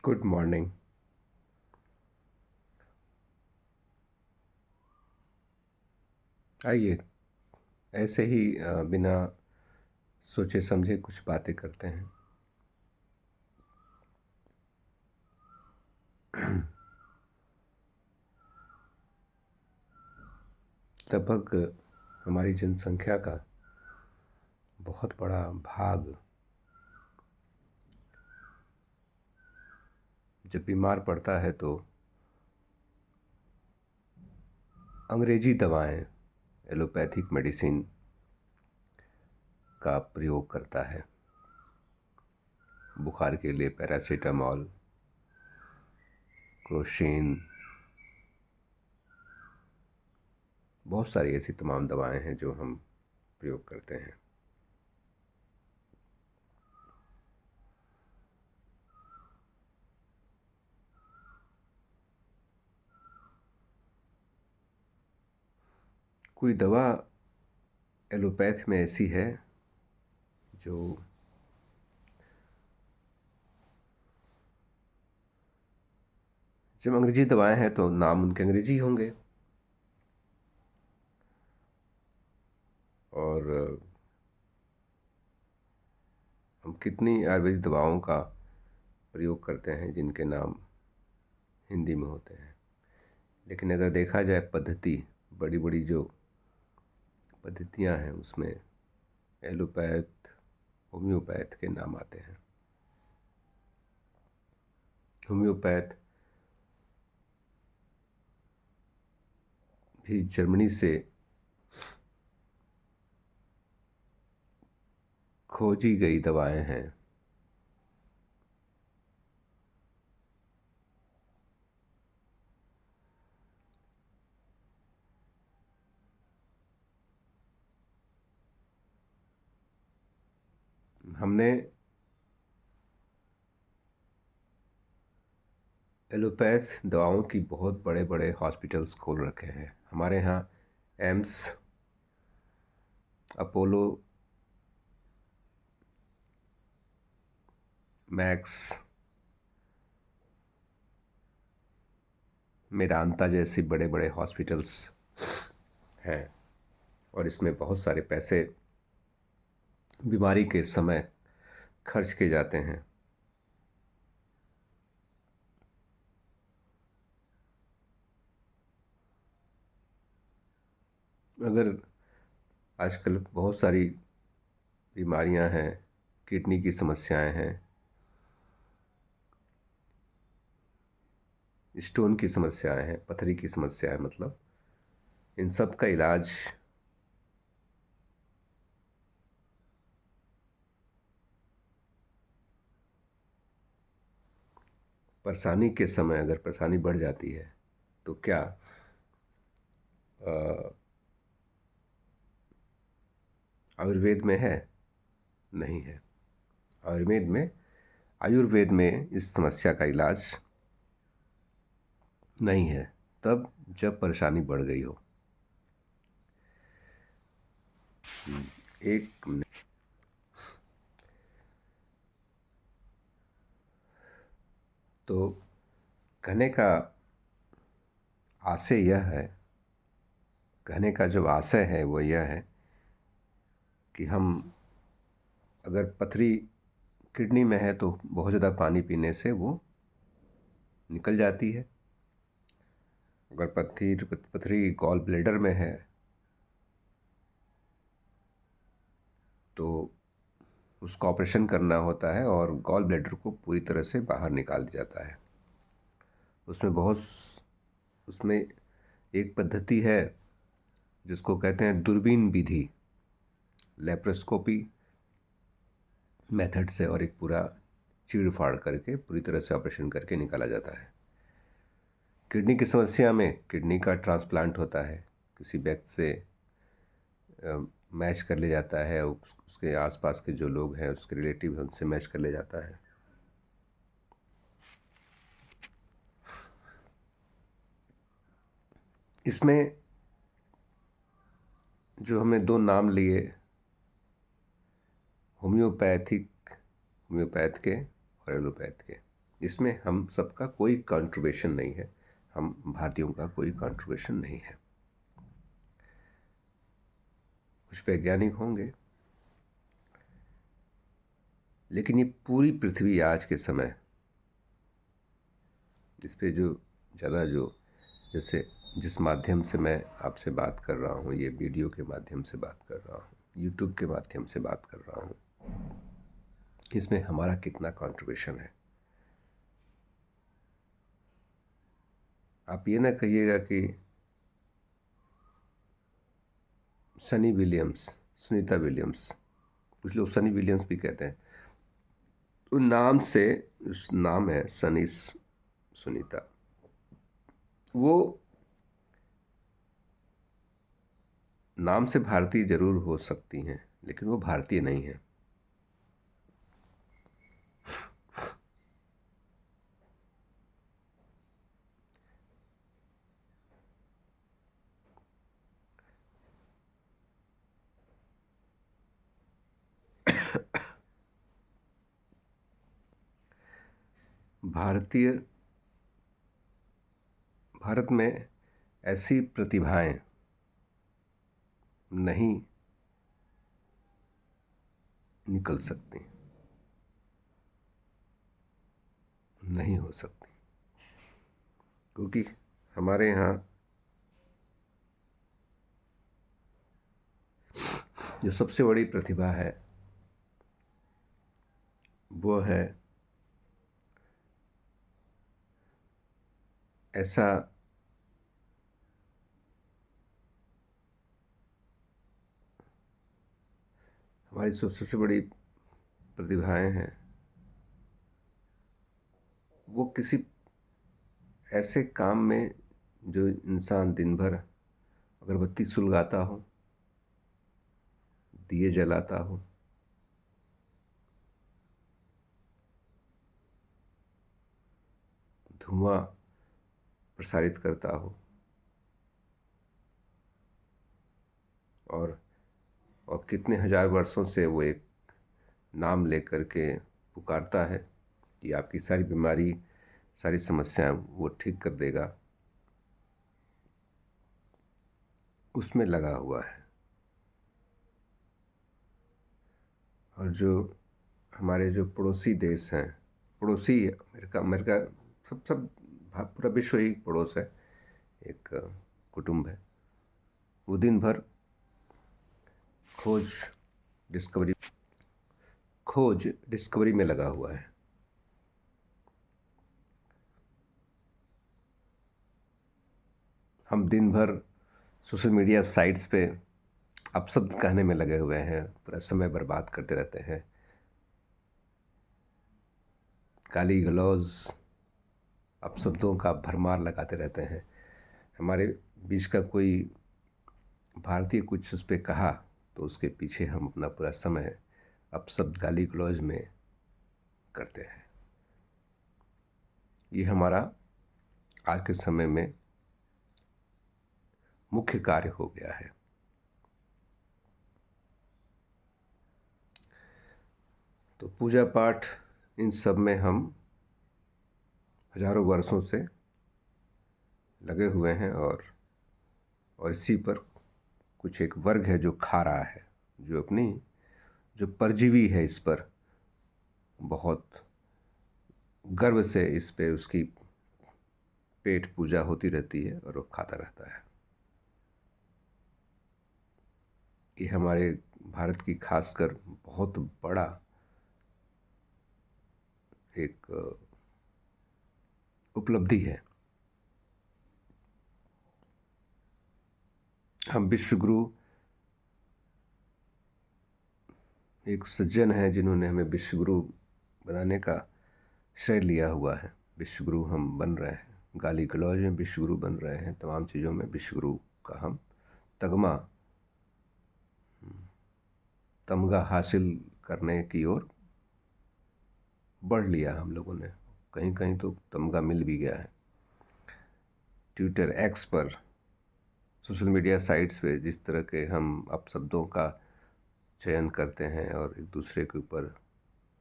Good morning. आइए ऐसे ही बिना सोचे समझे कुछ बातें करते हैं। लगभग हमारी जनसंख्या का बहुत बड़ा भाग जब बीमार पड़ता है तो अंग्रेजी दवाएं, एलोपैथिक मेडिसिन का प्रयोग करता है। बुखार के लिए पैरासीटामॉल, क्रोसिन, बहुत सारी ऐसी तमाम दवाएं हैं जो हम प्रयोग करते हैं। कोई दवा एलोपैथ में ऐसी है जो जब अंग्रेजी दवाएं हैं तो नाम उनके अंग्रेजी होंगे और हम कितनी आयुर्वेदिक दवाओं का प्रयोग करते हैं जिनके नाम हिंदी में होते हैं। लेकिन अगर देखा जाए पद्धति, बड़ी बड़ी जो पद्धतियां हैं उसमें एलोपैथ, होम्योपैथ के नाम आते हैं। होम्योपैथ भी जर्मनी से खोजी गई दवाएं हैं। हमने एलोपैथ दवाओं की बहुत बड़े बड़े हॉस्पिटल्स खोल रखे हैं। हमारे यहाँ एम्स, अपोलो, मैक्स, मेदांता जैसी बड़े बड़े हॉस्पिटल्स हैं और इसमें बहुत सारे पैसे बीमारी के समय खर्च किए जाते हैं। अगर आजकल बहुत सारी बीमारियां हैं, किडनी की समस्याएं हैं, स्टोन की समस्याएं हैं, पथरी की समस्याएं, मतलब इन सब का इलाज परेशानी के समय, अगर परेशानी बढ़ जाती है तो क्या आयुर्वेद में है? नहीं है। आयुर्वेद में इस समस्या का इलाज नहीं है, तब जब परेशानी बढ़ गई हो। एक मिनट। तो कहने का आशय यह है, कहने का जो आशय है वो यह है कि हम अगर पथरी किडनी में है तो बहुत ज़्यादा पानी पीने से वो निकल जाती है। अगर पथरी गॉल ब्लैडर में है तो उसका ऑपरेशन करना होता है और गॉल ब्लैडर को पूरी तरह से बाहर निकाल दिया जाता है। उसमें एक पद्धति है जिसको कहते हैं दूरबीन विधि, लेप्रोस्कोपी मेथड से, और एक पूरा चीड़ फाड़ करके पूरी तरह से ऑपरेशन करके निकाला जाता है। किडनी की समस्या में किडनी का ट्रांसप्लांट होता है, किसी व्यक्ति से मैच कर लिया जाता है, उसके आसपास के जो लोग हैं, उसके रिलेटिव हैं, उनसे मैच कर लिया जाता है। इसमें जो हमने दो नाम लिए, होम्योपैथ के और एलोपैथ के, इसमें हम सबका कोई कंट्रीब्यूशन नहीं है, हम भारतीयों का कोई कंट्रीब्यूशन नहीं है। कुछ वैज्ञानिक होंगे, लेकिन ये पूरी पृथ्वी आज के समय इस पे जो ज़्यादा जो जैसे जिस माध्यम से मैं आपसे बात कर रहा हूँ, ये वीडियो के माध्यम से बात कर रहा हूँ, यूट्यूब के माध्यम से बात कर रहा हूँ, इसमें हमारा कितना कंट्रीब्यूशन है। आप ये ना कहिएगा कि सनी विलियम्स, सुनीता विलियम्स, कुछ लोग सनी विलियम्स भी कहते हैं, तो नाम से नाम है सनी सुनीता, वो नाम से भारतीय जरूर हो सकती हैं, लेकिन वो भारतीय नहीं है। भारत में ऐसी प्रतिभाएं नहीं निकल सकती, नहीं हो सकती, क्योंकि हमारे यहाँ जो सबसे बड़ी प्रतिभा है वो है ऐसा हमारी सबसे बड़ी प्रतिभाएं हैं, वो किसी ऐसे काम में जो इंसान दिन भर अगरबत्ती सुलगाता हो, दिए जलाता हो, धुआं प्रसारित करता हो, और कितने हजार वर्षों से वो एक नाम लेकर के पुकारता है कि आपकी सारी बीमारी, सारी समस्याएं वो ठीक कर देगा, उसमें लगा हुआ है। और जो हमारे जो पड़ोसी देश हैं, पड़ोसी अमेरिका अमेरिका सब पूरा विश्व ही पड़ोस है, एक कुटुंब है, वो दिन भर खोज डिस्कवरी में लगा हुआ है। हम दिन भर सोशल मीडिया साइट्स पे अपशब्द कहने में लगे हुए हैं, पूरा समय बर्बाद करते रहते हैं, गाली गलौज अपशब्दों का भरमार लगाते रहते हैं। हमारे बीच का कोई भारतीय कुछ उस पर कहा तो उसके पीछे हम अपना पूरा समय अपशब्द गाली गलौज में करते हैं। ये हमारा आज के समय में मुख्य कार्य हो गया है। तो पूजा पाठ इन सब में हम हजारों वर्षों से लगे हुए हैं, और इसी पर कुछ एक वर्ग है जो खा रहा है, जो अपनी जो परजीवी है इस पर बहुत गर्व से इस पे उसकी पेट पूजा होती रहती है और वो खाता रहता है। ये हमारे भारत की खासकर बहुत बड़ा एक उपलब्धि है। हम विश्वगुरु, एक सज्जन है जिन्होंने हमें विश्वगुरु बनाने का श्रेय लिया हुआ है। विश्वगुरु हम बन रहे हैं, गाली गलौज में विश्वगुरु बन रहे हैं, तमाम चीज़ों में विश्वगुरु का हम तमगा हासिल करने की ओर बढ़ लिया हम लोगों ने। कहीं कहीं तो तमगा मिल भी गया है। ट्विटर, एक्स पर, सोशल मीडिया साइट्स पे जिस तरह के हम अपशब्दों का चयन करते हैं और एक दूसरे के ऊपर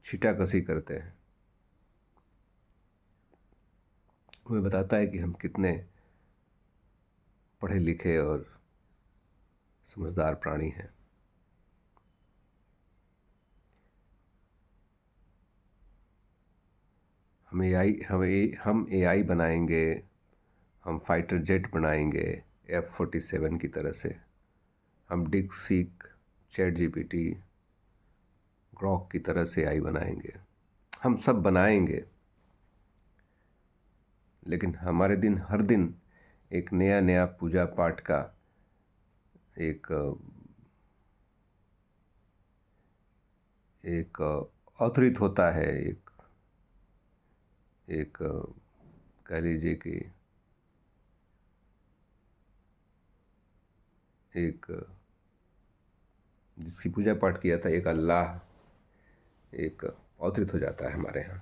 छीटाकशी करते हैं, हमें बताता है कि हम कितने पढ़े लिखे और समझदार प्राणी हैं। हम एआई बनाएंगे, हम फाइटर जेट बनाएंगे F-47 की तरह से, हम Dick seek, chat GPT, Grok की तरह से एआई बनाएंगे, हम सब बनाएंगे। लेकिन हमारे दिन हर दिन एक नया नया पूजा पाठ का एक एक अवतरित होता है, एक कह लीजिए कि एक जिसकी पूजा पाठ किया था, एक अल्लाह एक अवतरित हो जाता है हमारे यहाँ।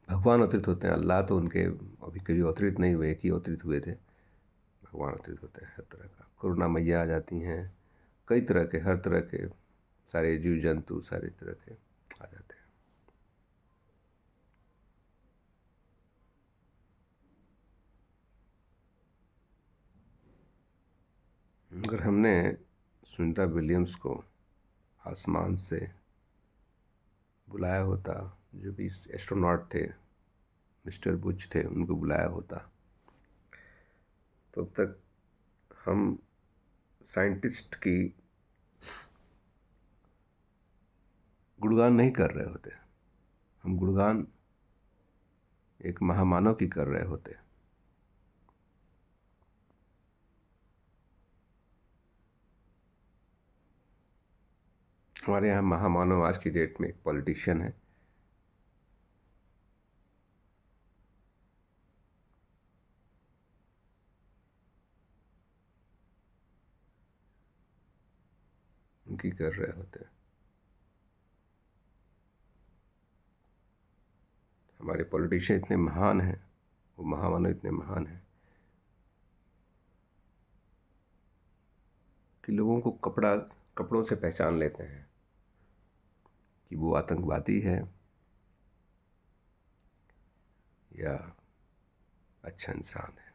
भगवान अवतरित होते हैं, अल्लाह तो उनके अभी कभी अवतरित नहीं हुए, एक ही अवतरित हुए थे। भगवान अवतरित होते हैं हर तरह का, करुणा मैया आ जाती हैं, कई तरह के, हर तरह के सारे जीव जंतु सारे तरह के आ जाते हैं। अगर हमने सुनीता विलियम्स को आसमान से बुलाया होता, जो भी एस्ट्रोनॉट थे, मिस्टर बुच थे, उनको बुलाया होता, तो अब तक हम साइंटिस्ट की गुणगान नहीं कर रहे होते, हम गुणगान एक महामानव की कर रहे होते। हमारे यहाँ महामानव आज की डेट में एक पॉलिटिशियन है। उनकी कर रहे होते। हमारे पॉलिटिशियन इतने महान हैं, वो महामानव इतने महान हैं कि लोगों को कपड़ों से पहचान लेते हैं कि वो आतंकवादी है या अच्छा इंसान है।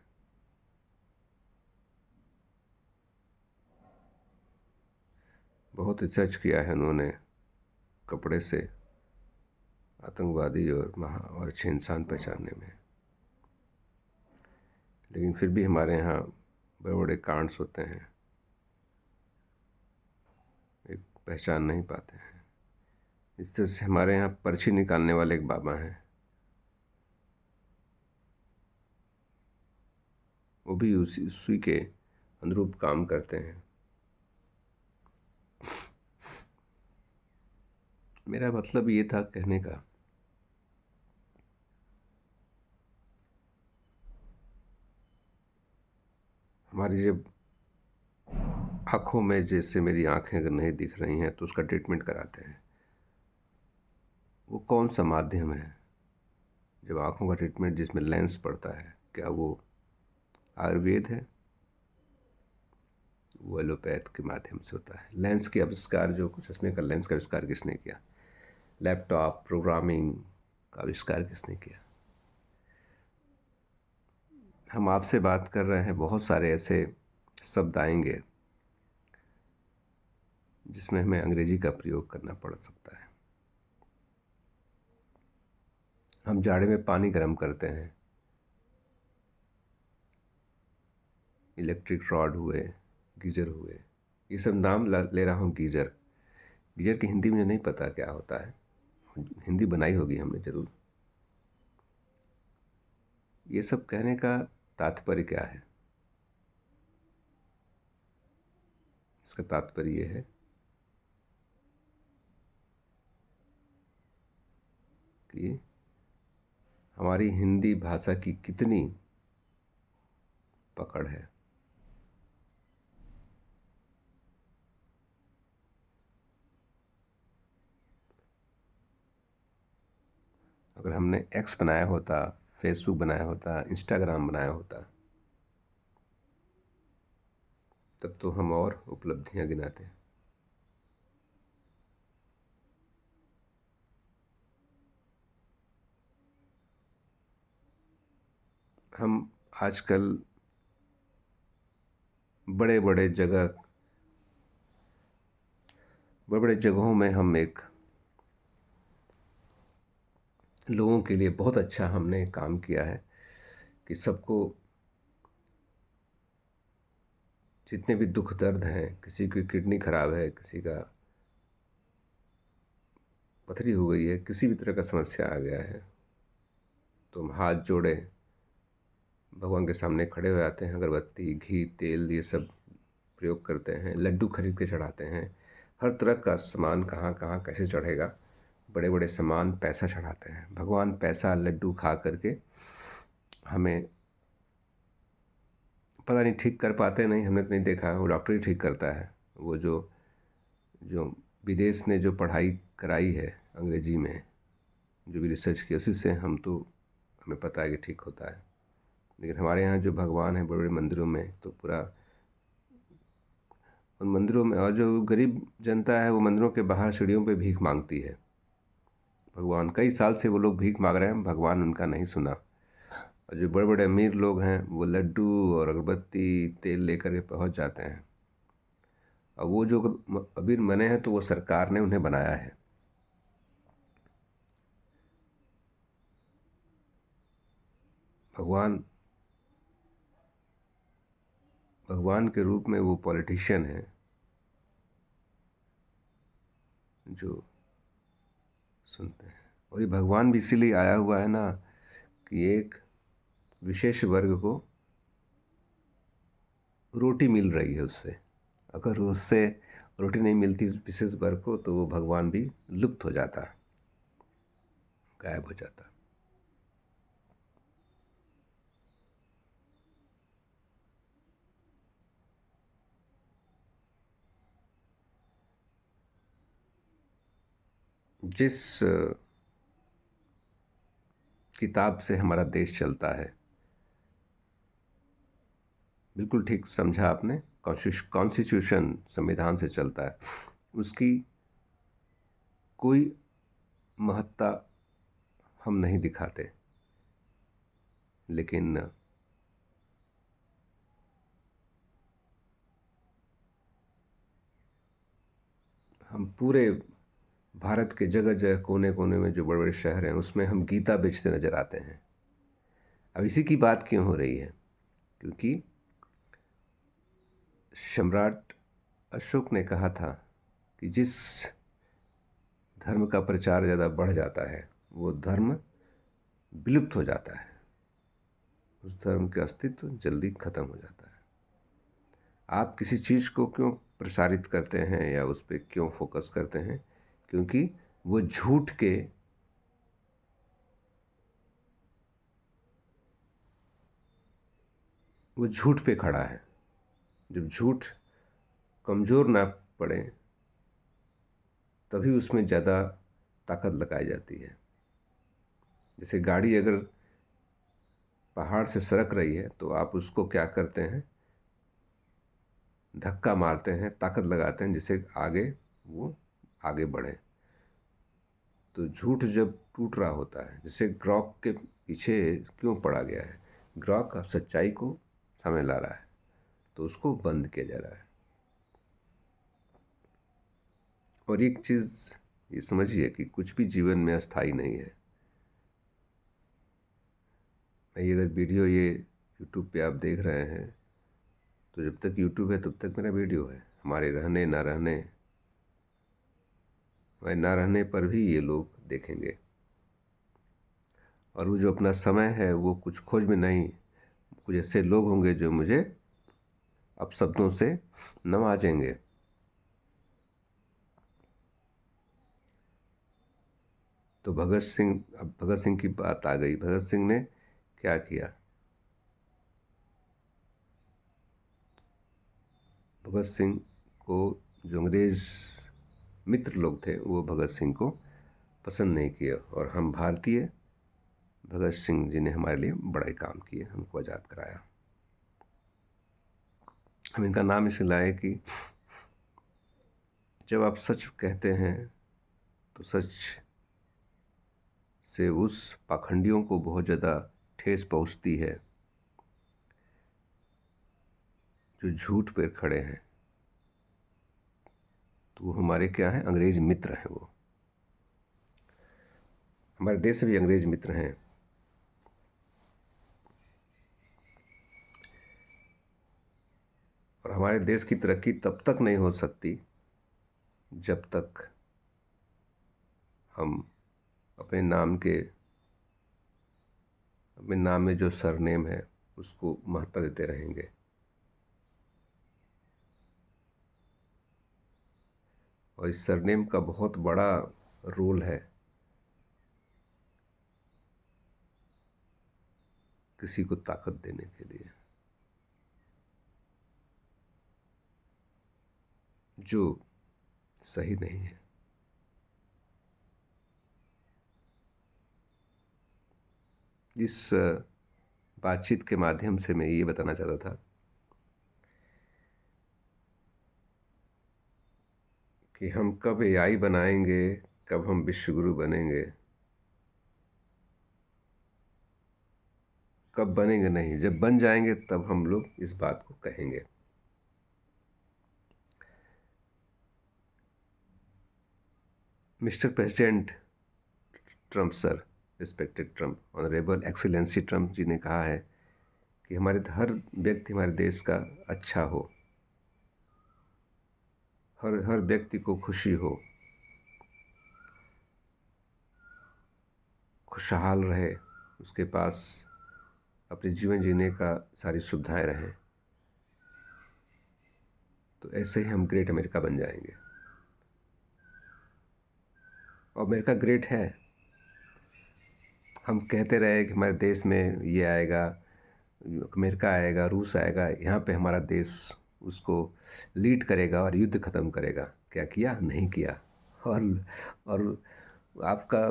बहुत रिसर्च किया है उन्होंने कपड़े से आतंकवादी और अच्छे इंसान पहचानने में, लेकिन फिर भी हमारे यहाँ बड़े बड़े कांड्स होते हैं, एक पहचान नहीं पाते हैं। इस तरह से हमारे यहाँ पर्ची निकालने वाले एक बाबा हैं, वो भी उसी के अनुरूप काम करते हैं। मेरा मतलब ये था कहने का, हमारी जब आँखों में, जैसे मेरी आँखें अगर नहीं दिख रही हैं तो उसका ट्रीटमेंट कराते हैं। वो कौन सा माध्यम है जब आँखों का ट्रीटमेंट जिसमें लेंस पड़ता है? क्या वो आयुर्वेद है? वो एलोपैथ के माध्यम से होता है। लेंस के आविष्कार, जो चश्मे का लेंस का आविष्कार किसने किया? लैपटॉप प्रोग्रामिंग का आविष्कार किसने किया? हम आपसे बात कर रहे हैं, बहुत सारे ऐसे शब्द आएंगे जिसमें हमें अंग्रेजी का प्रयोग करना पड़ सकता है। हम जाड़े में पानी गर्म करते हैं, इलेक्ट्रिक रॉड हुए, गीजर हुए, ये सब नाम ले रहा हूँ। गीजर की हिंदी मुझे नहीं पता क्या होता है, हिंदी बनाई होगी हमने ज़रूर। ये सब कहने का तात्पर्य क्या है? इसका तात्पर्य ये है कि हमारी हिंदी भाषा की कितनी पकड़ है। अगर हमने एक्स बनाया होता, फेसबुक बनाया होता, इंस्टाग्राम बनाया होता, तब तो हम और उपलब्धियां गिनाते। हम आजकल बड़े बड़े जगहों में हम एक लोगों के लिए बहुत अच्छा हमने काम किया है कि सबको जितने भी दुख दर्द हैं, किसी की किडनी खराब है, किसी का पथरी हो गई है, किसी भी तरह का समस्या आ गया है, तो हम हाथ जोड़े भगवान के सामने खड़े हो जाते हैं, अगरबत्ती, घी, तेल ये सब प्रयोग करते हैं, लड्डू खरीद के चढ़ाते हैं। हर तरह का सामान कहाँ कहाँ कैसे चढ़ेगा, बड़े बड़े सामान, पैसा चढ़ाते हैं। भगवान पैसा लड्डू खा करके हमें पता नहीं ठीक कर पाते नहीं, हमने तो नहीं देखा, वो डॉक्टर ही ठीक करता है। वो जो जो विदेश ने जो पढ़ाई कराई है अंग्रेजी में, जो भी रिसर्च की, उसी से हमें पता है कि ठीक होता है। लेकिन हमारे यहाँ जो भगवान है बड़े बड़े मंदिरों में, तो पूरा उन मंदिरों में, और जो गरीब जनता है वो मंदिरों के बाहर सीढ़ियों पे भीख मांगती है। भगवान कई साल से वो लोग भीख मांग रहे हैं, भगवान उनका नहीं सुना। और जो बड़े बड़े अमीर लोग हैं वो लड्डू और अगरबत्ती तेल लेकर के पहुंच जाते हैं। और वो जो अमीर बने हैं तो वो सरकार ने उन्हें बनाया है। भगवान भगवान के रूप में वो पॉलिटिशियन है जो सुनते हैं। और ये भगवान भी इसीलिए आया हुआ है ना, कि एक विशेष वर्ग को रोटी मिल रही है उससे। अगर उससे रोटी नहीं मिलती इस विशेष वर्ग को, तो वो भगवान भी लुप्त हो जाता, गायब हो जाता। जिस किताब से हमारा देश चलता है, बिल्कुल ठीक समझा आपने, कॉन्स्टिट्यूशन संविधान से चलता है, उसकी कोई महत्ता हम नहीं दिखाते। लेकिन हम पूरे भारत के जगह जगह कोने कोने में जो बड़े बड़े शहर हैं उसमें हम गीता बेचते नज़र आते हैं। अब इसी की बात क्यों हो रही है? क्योंकि सम्राट अशोक ने कहा था कि जिस धर्म का प्रचार ज़्यादा बढ़ जाता है वो धर्म विलुप्त हो जाता है, उस धर्म का अस्तित्व जल्दी खत्म हो जाता है। आप किसी चीज़ को क्यों प्रसारित करते हैं या उस पर क्यों फोकस करते हैं? क्योंकि वो झूठ पे खड़ा है। जब झूठ कमज़ोर ना पड़े तभी उसमें ज़्यादा ताकत लगाई जाती है। जैसे गाड़ी अगर पहाड़ से सरक रही है तो आप उसको क्या करते हैं, धक्का मारते हैं, ताकत लगाते हैं जिससे वो आगे बढ़े। तो झूठ जब टूट रहा होता है, जैसे ग्रॉक के पीछे क्यों पड़ा गया है, ग्रॉक सच्चाई को सामने ला रहा है तो उसको बंद किया जा रहा है। और एक चीज़ ये समझिए कि कुछ भी जीवन में अस्थाई नहीं है। ये अगर वीडियो ये यूट्यूब पे आप देख रहे हैं तो जब तक यूट्यूब है तब तक मेरा वीडियो है। हमारे रहने ना रहने पर भी ये लोग देखेंगे। और वो जो अपना समय है वो कुछ खोज में नहीं, कुछ ऐसे लोग होंगे जो मुझे अपशब्दों से नवाजेंगे। तो अब भगत सिंह की बात आ गई। भगत सिंह ने क्या किया? भगत सिंह को जो अंग्रेज़ मित्र लोग थे वो भगत सिंह को पसंद नहीं किए, और हम भारतीय भगत सिंह जी ने हमारे लिए बड़ा ही काम किए, हमको आज़ाद कराया। हम इनका नाम इसलिए लाए कि जब आप सच कहते हैं तो सच से उस पाखंडियों को बहुत ज़्यादा ठेस पहुंचती है जो झूठ पर खड़े हैं, तो वो हमारे क्या हैं? अंग्रेज मित्र हैं। वो हमारे देश में भी अंग्रेज मित्र हैं। और हमारे देश की तरक्की तब तक नहीं हो सकती जब तक हम अपने नाम में जो सरनेम है उसको महत्ता देते रहेंगे। और इस सरनेम का बहुत बड़ा रोल है किसी को ताकत देने के लिए, जो सही नहीं है। इस बातचीत के माध्यम से मैं ये बताना चाहता था कि हम कब एआई बनाएंगे, कब हम विश्वगुरु बनेंगे, कब बनेंगे नहीं, जब बन जाएंगे तब हम लोग इस बात को कहेंगे। Mister president Trump sir, respected Trump, honourable excellency Trump ji ने कहा है कि हर व्यक्ति हमारे देश का अच्छा हो, हर व्यक्ति को खुशी हो, खुशहाल रहे, उसके पास अपने जीवन जीने का सारी सुविधाएं रहें। तो ऐसे ही हम ग्रेट अमेरिका बन जाएंगे। और अमेरिका ग्रेट है। हम कहते रहे कि हमारे देश में ये आएगा, अमेरिका आएगा, रूस आएगा, यहाँ पे हमारा देश उसको लीड करेगा और युद्ध ख़त्म करेगा। क्या किया? नहीं किया। और आपका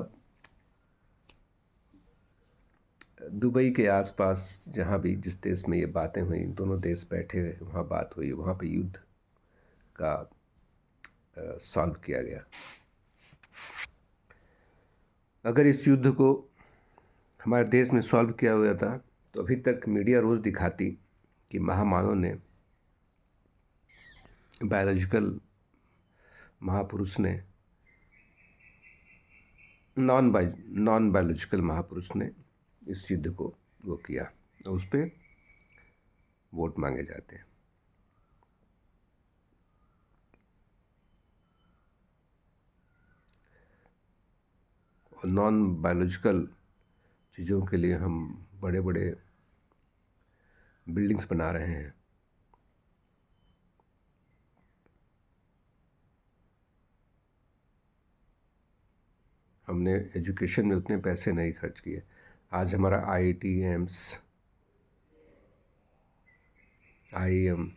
दुबई के आसपास जहाँ भी जिस देश में ये बातें हुई, दोनों देश बैठे हुए वहाँ बात हुई, वहाँ पे युद्ध का सॉल्व किया गया। अगर इस युद्ध को हमारे देश में सॉल्व किया हुआ था तो अभी तक मीडिया रोज़ दिखाती कि महामानव ने, बायोलॉजिकल महापुरुष ने, नॉन बायोलॉजिकल महापुरुष ने इस युद्ध को वो किया, और उस पर वोट मांगे जाते हैं। और नॉन बायोलॉजिकल चीज़ों के लिए हम बड़े बड़े बिल्डिंग्स बना रहे हैं। हमने एजुकेशन में उतने पैसे नहीं खर्च किए। आज हमारा आईआईटी, एम्स, आईएम,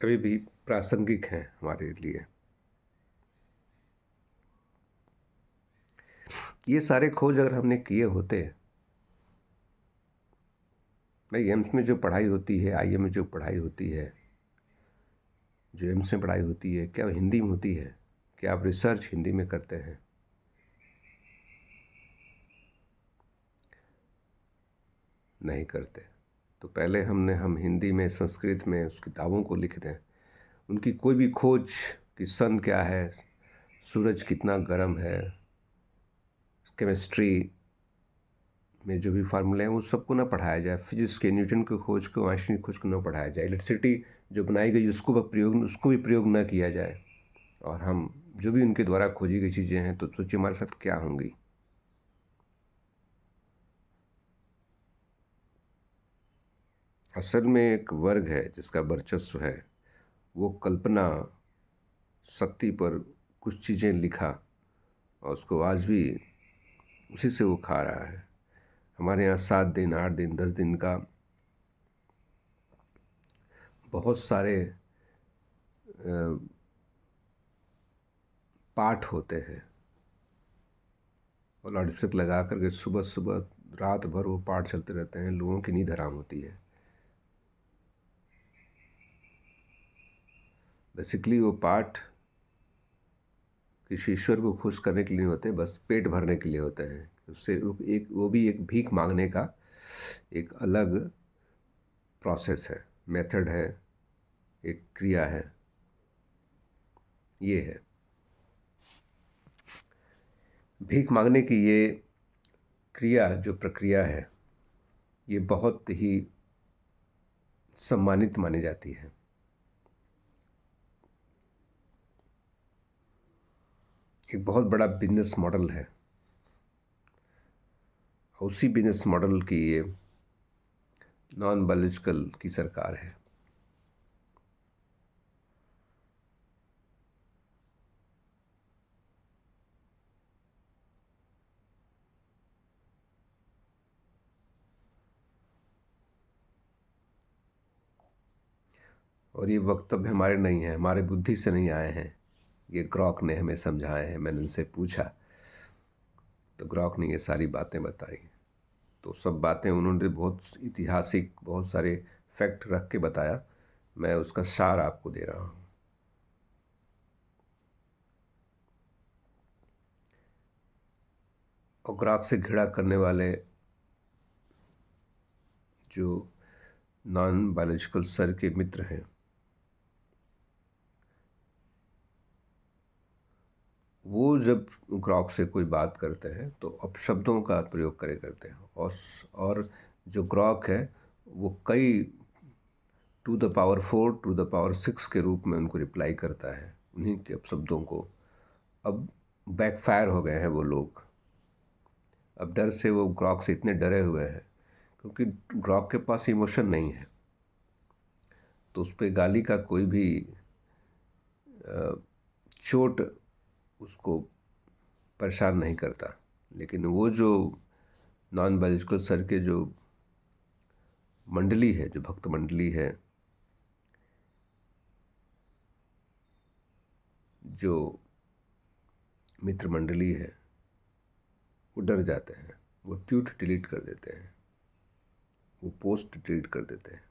अभी भी प्रासंगिक हैं हमारे लिए। ये सारे खोज अगर हमने किए होते, भाई एम्स में जो पढ़ाई होती है, आईएम में जो पढ़ाई होती है, जो एम्स में पढ़ाई होती है, क्या हिंदी में होती है? क्या आप रिसर्च हिंदी में करते हैं? नहीं करते। तो पहले हम हिंदी में, संस्कृत में उस किताबों को लिख दें। उनकी कोई भी खोज कि सन क्या है, सूरज कितना गर्म है, केमिस्ट्री में जो भी फार्मूले हैं वो सबको ना पढ़ाया जाए। फिजिक्स के न्यूटन की खोज को, आइंस्टीन की खोज को ना पढ़ाया जाए। इलेक्ट्रिसिटी जो बनाई गई उसको भी प्रयोग न किया जाए। और हम जो भी उनके द्वारा खोजी गई चीज़ें हैं, तो सोचिए हमारे साथ क्या होंगी। असल में एक वर्ग है जिसका वर्चस्व है, वो कल्पना शक्ति पर कुछ चीज़ें लिखा और उसको आज भी उसी से वो खा रहा है। हमारे यहाँ 7 दिन, 8 दिन, 10 दिन का बहुत सारे पाठ होते हैं, और लाउड स्पीकर लगा करके सुबह सुबह रात भर वो पाठ चलते रहते हैं। लोगों की नींद हराम होती है। बेसिकली वो पाठ किसी ईश्वर को खुश करने के लिए नहीं होते, बस पेट भरने के लिए होते हैं। उससे वो भी एक भीख मांगने का एक अलग प्रोसेस है, मेथड है, एक क्रिया है, ये है। भीख मांगने की ये क्रिया, जो प्रक्रिया है, ये बहुत ही सम्मानित मानी जाती है। एक बहुत बड़ा बिजनेस मॉडल है, उसी बिजनेस मॉडल की ये नॉन बायोलॉजिकल की सरकार है। और ये वक्तव्य हमारे नहीं हैं, हमारे बुद्धि से नहीं आए हैं, ये ग्रॉक ने हमें समझाए हैं। मैंने उनसे पूछा तो ग्रॉक ने ये सारी बातें बताई। तो सब बातें उन्होंने बहुत ऐतिहासिक, बहुत सारे फैक्ट रख के बताया। मैं उसका सार आपको दे रहा हूँ। और ग्राहक से घृणा करने वाले जो नॉन बायोलॉजिकल सर के मित्र हैं, वो जब ग्राहक से कोई बात करते हैं तो अपशब्दों का प्रयोग करे करते हैं। और जो ग्राहक है वो कई to the power 4 to the power 6 के रूप में उनको रिप्लाई करता है, उन्हीं के अपशब्दों को। अब बैकफायर हो गए हैं वो लोग। अब डर से वो ग्राहक से इतने डरे हुए हैं क्योंकि ग्राहक के पास इमोशन नहीं है, तो उस पर गाली का कोई भी चोट उसको परेशान नहीं करता। लेकिन वो जो नॉन बायोलॉजिकल सर के जो मंडली है, जो भक्त मंडली है, जो मित्र मंडली है, वो डर जाते हैं, वो ट्वीट डिलीट कर देते हैं, वो पोस्ट डिलीट कर देते हैं।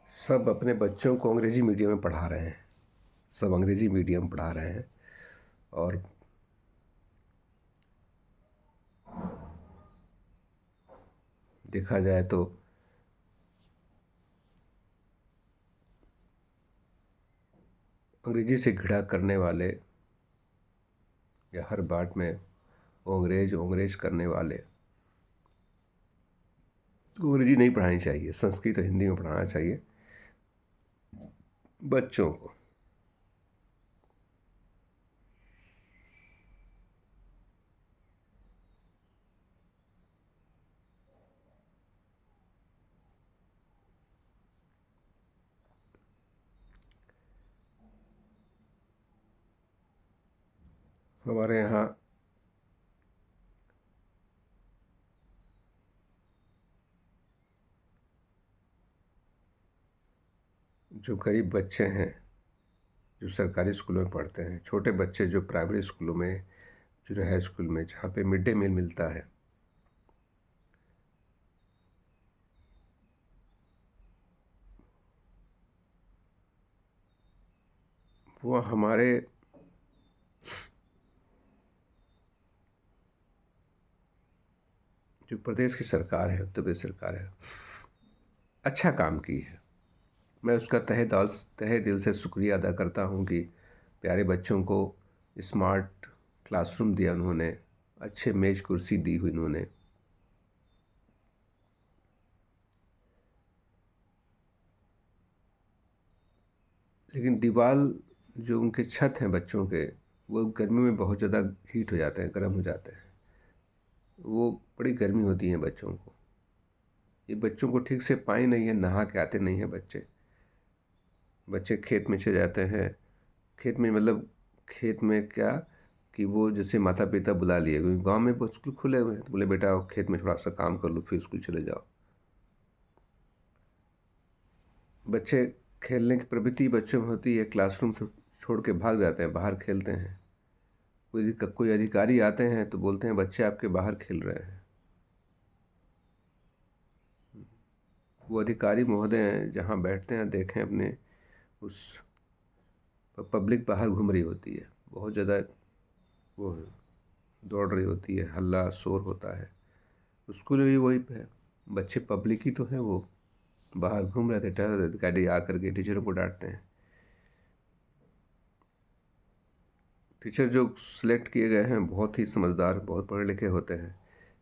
सब अपने बच्चों को अंग्रेजी मीडियम में पढ़ा रहे हैं, सब अंग्रेजी मीडियम पढ़ा रहे हैं। और देखा जाए तो अंग्रेजी से घृणा करने वाले या हर बात में वो अंग्रेज करने वाले को अंग्रेजी नहीं पढ़ानी चाहिए, संस्कृत और हिंदी में पढ़ाना चाहिए बच्चों को। हमारे यहाँ जो गरीब बच्चे हैं, जो सरकारी स्कूलों में पढ़ते हैं, छोटे बच्चे जो प्राइमरी स्कूलों में, जो हाई स्कूल में, जहाँ पे मिड डे मील मिलता है, वो हमारे जो प्रदेश की सरकार है, उत्तर प्रदेश सरकार है, अच्छा काम की है। मैं उसका तहे दिल से शुक्रिया अदा करता हूँ कि प्यारे बच्चों को स्मार्ट क्लासरूम दिया उन्होंने, अच्छे मेज कुर्सी दी हुई उन्होंने। लेकिन दीवार जो उनके छत हैं बच्चों के, वो गर्मी में बहुत ज़्यादा हीट हो जाते हैं, गर्म हो जाते हैं। वो बड़ी गर्मी होती है बच्चों को। ये बच्चों को ठीक से पानी नहीं है, नहा के आते नहीं हैं बच्चे। बच्चे खेत में चले जाते हैं, खेत में मतलब खेत में क्या कि वो जैसे माता पिता बुला लिए, क्योंकि गांव में वो स्कूल खुले हुए हैं, तो बोले बेटा आओ खेत में थोड़ा सा काम कर लो फिर स्कूल चले जाओ। बच्चे खेलने की प्रवृत्ति बच्चों में होती है, क्लासरूम छोड़ के भाग जाते हैं, बाहर खेलते हैं। कोई अधिकारी आते हैं तो बोलते हैं बच्चे आपके बाहर खेल रहे हैं। वो अधिकारी महोदय जहाँ बैठते हैं देखें अपने उस पब्लिक बाहर घूम रही होती है, बहुत ज़्यादा वो दौड़ रही होती है, हल्ला शोर होता है। स्कूल में भी वही है, बच्चे पब्लिक ही तो हैं, वो बाहर घूम रहे थे, टहल रहे थे, अधिकारी आकर के टीचरों को डांटते हैं। टीचर जो सिलेक्ट किए गए हैं बहुत ही समझदार, बहुत पढ़े लिखे होते हैं,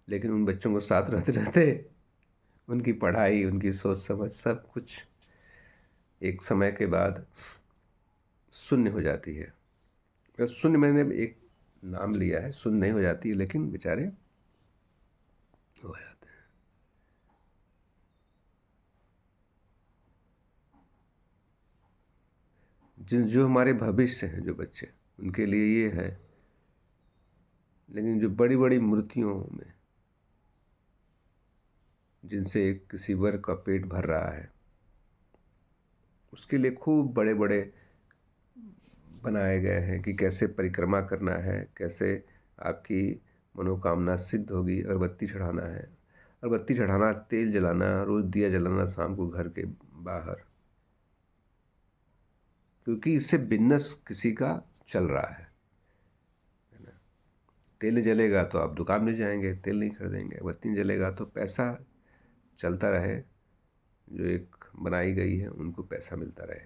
लेकिन उन बच्चों को साथ रहते रहते उनकी पढ़ाई, उनकी सोच समझ सब कुछ एक समय के बाद शून्य हो जाती है। शून्य मैंने एक नाम लिया है, शून्य नहीं हो जाती है, लेकिन बेचारे हो जाते हैं। जो हमारे भविष्य हैं, जो बच्चे, उनके लिए ये है। लेकिन जो बड़ी बड़ी मूर्तियों में जिनसे किसी वर्ग का पेट भर रहा है, उसके लिए खूब बड़े बड़े बनाए गए हैं कि कैसे परिक्रमा करना है, कैसे आपकी मनोकामना सिद्ध होगी। अगरबत्ती चढ़ाना है, अगरबत्ती चढ़ाना, तेल जलाना, रोज़ दिया जलाना शाम को घर के बाहर, क्योंकि इससे बिजनेस किसी का चल रहा है ना। तेल जलेगा तो आप दुकान में जाएंगे, तेल नहीं खरीदेंगे। अगरबत्ती जलेगा तो पैसा चलता रहे, जो एक बनाई गई है उनको पैसा मिलता रहे।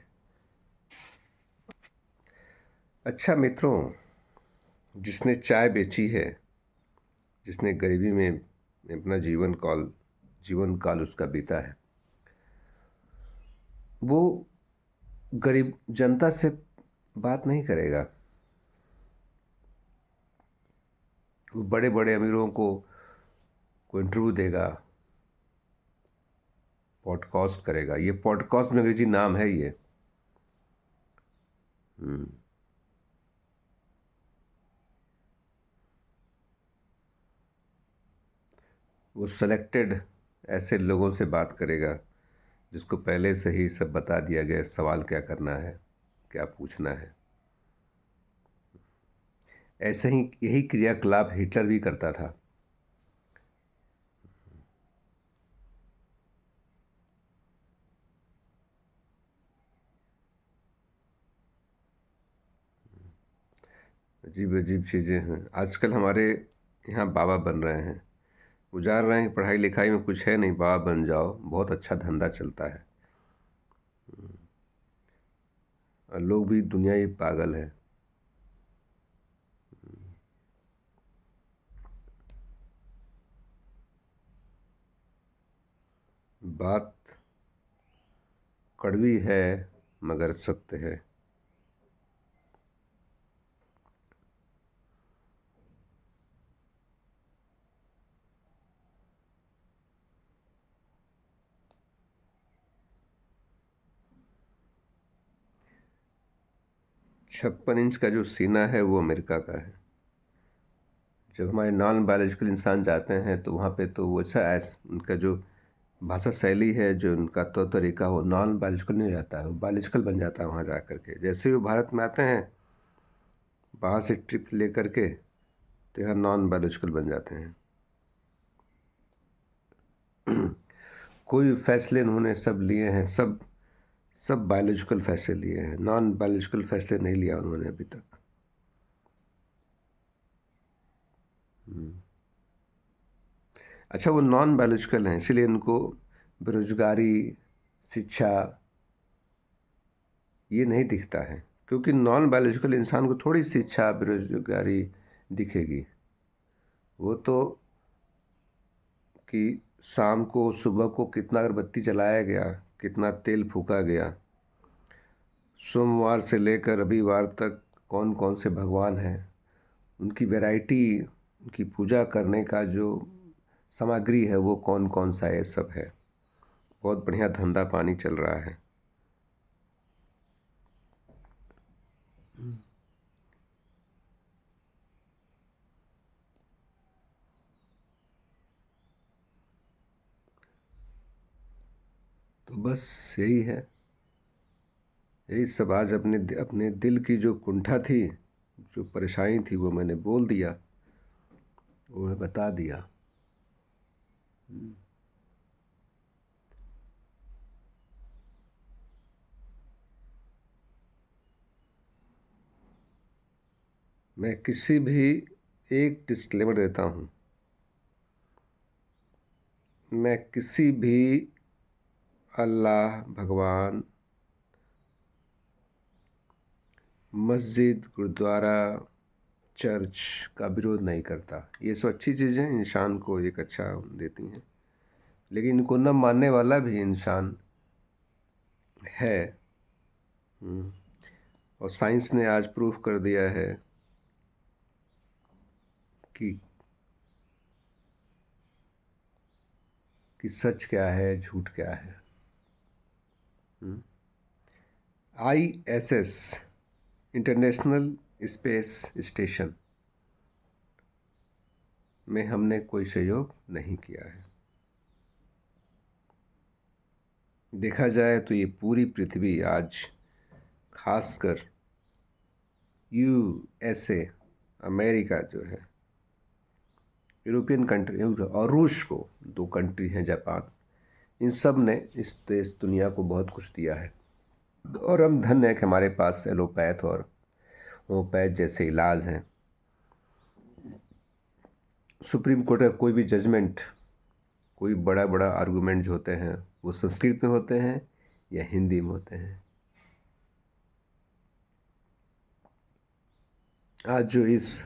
अच्छा मित्रों, जिसने चाय बेची है, जिसने गरीबी में अपना जीवन काल उसका बीता है, वो गरीब जनता से बात नहीं करेगा। वो बड़े बड़े अमीरों को इंटरव्यू देगा, पॉडकास्ट करेगा। ये पॉडकास्ट में अंग्रेजी नाम है ये। वो सेलेक्टेड ऐसे लोगों से बात करेगा जिसको पहले से ही सब बता दिया गया, सवाल क्या करना है, क्या पूछना है। ऐसे ही यही क्रियाकलाप हिटलर भी करता था। अजीब अजीब चीज़ें हैं। आजकल हमारे यहाँ बाबा बन रहे हैं, वो जान रहे हैं कि पढ़ाई लिखाई में कुछ है नहीं, बाबा बन जाओ, बहुत अच्छा धंधा चलता है। और लोग भी, दुनिया ही पागल है। बात कड़वी है मगर सत्य है। 56 इंच का जो सीना है वो अमेरिका का है। जब हमारे नॉन बायोलॉजिकल इंसान जाते हैं तो वहाँ पे तो वैसा उनका जो भाषा शैली है, जो उनका तौर तरीका, वो नॉन बायोलॉजिकल नहीं हो जाता है, वो बायोलॉजिकल बन जाता है वहाँ जा कर के। जैसे ही वो भारत में आते हैं बाहर से ट्रिप ले कर के, तो यहाँ नॉन बायोलॉजिकल बन जाते हैं। कोई फैसले उन्होंने सब लिए हैं, सब सब बायोलॉजिकल फैसले लिए हैं, नॉन बायोलॉजिकल फैसले नहीं लिया उन्होंने अभी तक। अच्छा, वो नॉन बायोलॉजिकल हैं, इसीलिए उनको बेरोजगारी, शिक्षा ये नहीं दिखता है, क्योंकि नॉन बायोलॉजिकल इंसान को थोड़ी शिक्षा, बेरोजगारी दिखेगी। वो तो कि शाम को, सुबह को कितना अगरबत्ती जलाया गया, कितना तेल फूका गया, सोमवार से लेकर रविवार तक कौन कौन से भगवान हैं, उनकी वैरायटी, उनकी पूजा करने का जो सामग्री है वो कौन कौन सा, ये सब है। बहुत बढ़िया धंधा पानी चल रहा है। तो बस यही है, यही सब आज अपने दिल की जो कुंठा थी, जो परेशानी थी, वो मैंने बोल दिया, वो मैं बता दिया। मैं किसी भी एक डिस्क्लेमर देता हूँ, मैं किसी भी अल्लाह, भगवान, मस्जिद, गुरुद्वारा, चर्च का विरोध नहीं करता। ये सब अच्छी चीज़ें इंसान को एक अच्छा देती हैं, लेकिन इनको न मानने वाला भी इंसान है। और साइंस ने आज प्रूफ कर दिया है कि सच क्या है, झूठ क्या है। ISS, इंटरनेशनल स्पेस स्टेशन में हमने कोई सहयोग नहीं किया है। देखा जाए तो ये पूरी पृथ्वी आज, खासकर USA, अमेरिका जो है, यूरोपियन कंट्री और रूस को, दो कंट्री हैं, जापान, इन सब ने इस देश दुनिया को बहुत कुछ दिया है। और हम धन्य है कि हमारे पास एलोपैथ और होम्योपैथ जैसे इलाज हैं। सुप्रीम कोर्ट का कोई भी जजमेंट, कोई बड़ा बड़ा आर्गूमेंट जो होते हैं, वो संस्कृत में होते हैं या हिंदी में होते हैं। आज जो इस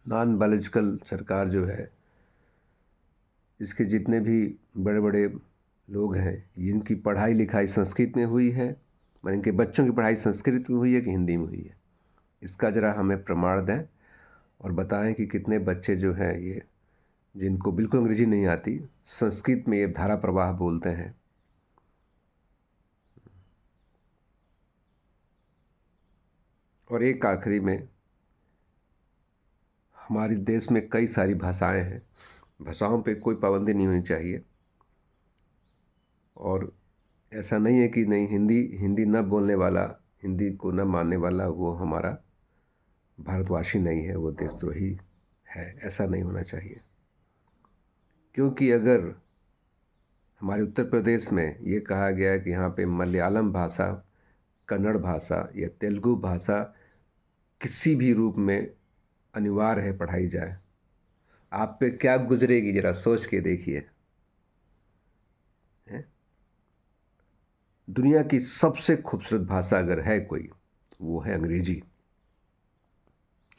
नॉन बायोलॉजिकल सरकार जो है, इसके जितने भी बड़े बड़े लोग हैं, इनकी पढ़ाई लिखाई संस्कृत में हुई है, मतलब इनके बच्चों की पढ़ाई संस्कृत में हुई है कि हिंदी में हुई है, इसका ज़रा हमें प्रमाण दें और बताएं कि कितने बच्चे जो हैं ये, जिनको बिल्कुल अंग्रेजी नहीं आती, संस्कृत में ये धारा प्रवाह बोलते हैं। और एक आखिरी में, हमारे देश में कई सारी भाषाएं हैं, भाषाओं पे कोई पाबंदी नहीं होनी चाहिए। और ऐसा नहीं है कि नहीं, हिंदी न बोलने वाला, हिंदी को न मानने वाला वो हमारा भारतवासी नहीं है, वो देशद्रोही है, ऐसा नहीं होना चाहिए। क्योंकि अगर हमारे उत्तर प्रदेश में ये कहा गया है कि यहाँ पे मलयालम भाषा, कन्नड़ भाषा या तेलुगु भाषा किसी भी रूप में अनिवार्य है पढ़ाई जाए, आप पे क्या गुजरेगी, जरा सोच के देखिए। दुनिया की सबसे खूबसूरत भाषा अगर है कोई, वो है अंग्रेजी।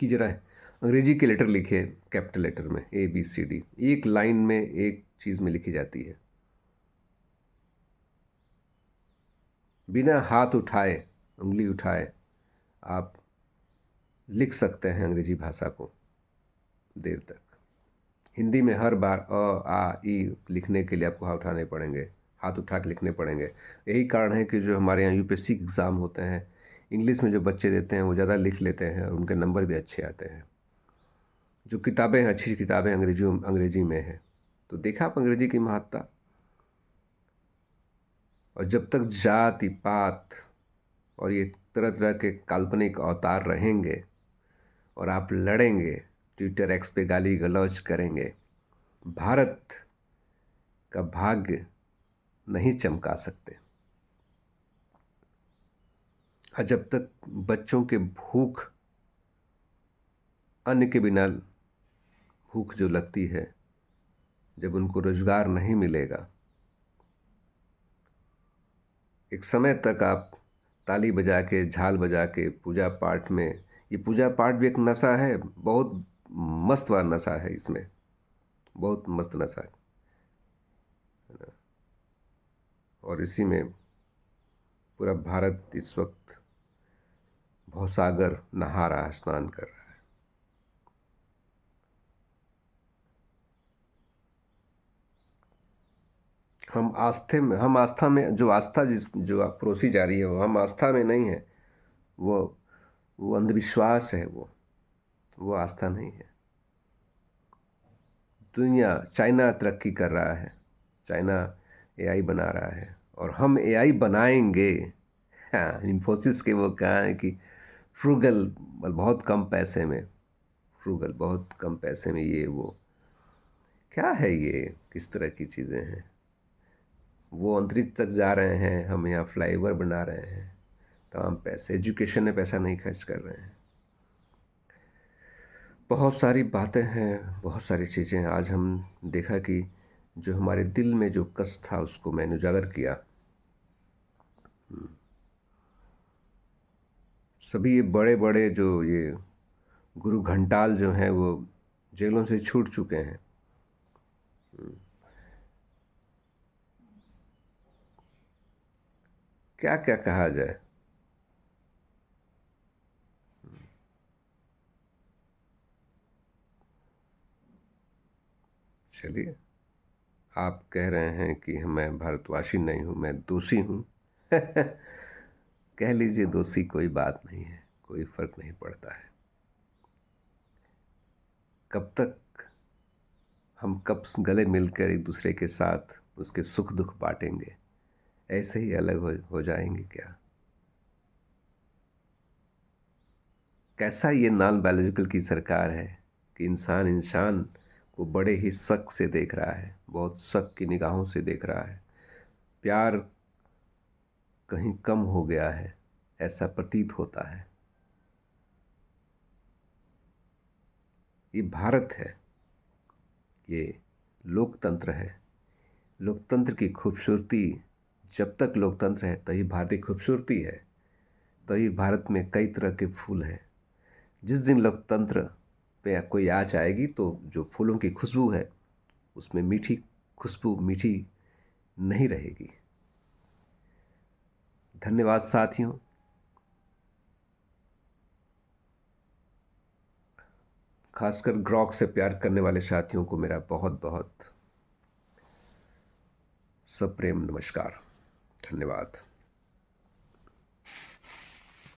कि जरा अंग्रेजी के लेटर लिखे, कैपिटल लेटर में ABCD, एक लाइन में एक चीज़ में लिखी जाती है, बिना हाथ उठाए, उंगली उठाए आप लिख सकते हैं अंग्रेजी भाषा को देर तक। हिंदी में हर बार अ आ ई लिखने के लिए आपको हाथ उठाने पड़ेंगे, हाथ उठा के लिखने पड़ेंगे। यही कारण है कि जो हमारे यहाँ UPSC एग्ज़ाम होते हैं, इंग्लिश में जो बच्चे देते हैं वो ज़्यादा लिख लेते हैं और उनके नंबर भी अच्छे आते हैं। जो किताबें हैं, अच्छी किताबें अंग्रेजी में हैं, तो देखा आप अंग्रेजी की महत्ता। और जब तक जाति पात और ये तरह तरह के काल्पनिक अवतार रहेंगे और आप लड़ेंगे, ट्विटर X पे गाली गलौज करेंगे, भारत का भाग्य नहीं चमका सकते। और जब तक बच्चों के भूख, अन्न के बिना भूख जो लगती है, जब उनको रोजगार नहीं मिलेगा, एक समय तक आप ताली बजा के, झाल बजा के पूजा पाठ में, ये पूजा पाठ भी एक नशा है, बहुत मस्त वाला नशा है, इसमें बहुत मस्त नशा है ना। और इसी में पूरा भारत इस वक्त भवसागर नहा रहा है, स्नान कर रहा है। हम आस्था में जो आस्था जो परोसी जा रही है, वो हम आस्था में नहीं है। वो वो अंधविश्वास है, वो आस्था नहीं है। चाइना तरक्की कर रहा है, चाइना एआई बना रहा है, और हम एआई बनाएंगे। हाँ, इन्फोसिस के वो कहा है कि फ्रूगल, बहुत कम पैसे में, फ्रूगल बहुत कम पैसे में, ये वो क्या है, ये किस तरह की चीज़ें हैं। वो अंतरिक्ष तक जा रहे हैं, हम यहाँ फ्लाईओवर बना रहे हैं, तमाम पैसे, एजुकेशन में पैसा नहीं खर्च कर रहे हैं। बहुत सारी बातें हैं, बहुत सारी चीज़ें। आज हम देखा कि जो हमारे दिल में जो कष्ट था उसको मैंने उजागर किया। सभी ये बड़े बड़े जो ये गुरु घंटाल जो हैं वो जेलों से छूट चुके हैं। क्या क्या कहा जाए। चलिए, आप कह रहे हैं कि मैं भारतवासी नहीं हूँ, मैं दोषी हूँ। कह लीजिए दोषी, कोई बात नहीं है, कोई फर्क नहीं पड़ता है। हम कब गले मिलकर एक दूसरे के साथ उसके सुख दुख बांटेंगे, ऐसे ही अलग हो जाएंगे क्या? कैसा ये नॉन बायोलॉजिकल की सरकार है कि इंसान इंसान को बड़े ही शक से देख रहा है, बहुत शक की निगाहों से देख रहा है। प्यार कहीं कम हो गया है, ऐसा प्रतीत होता है। ये भारत है, ये लोकतंत्र है। लोकतंत्र की खूबसूरती, जब तक लोकतंत्र है तभी भारत की खूबसूरती है, तभी भारत में कई तरह के फूल हैं। जिस दिन लोकतंत्र पे कोई आँच आएगी तो जो फूलों की खुशबू है उसमें मीठी खुशबू, मीठी नहीं रहेगी। धन्यवाद साथियों। खासकर ग्रॉक से प्यार करने वाले साथियों को मेरा बहुत बहुत सप्रेम नमस्कार। धन्यवाद।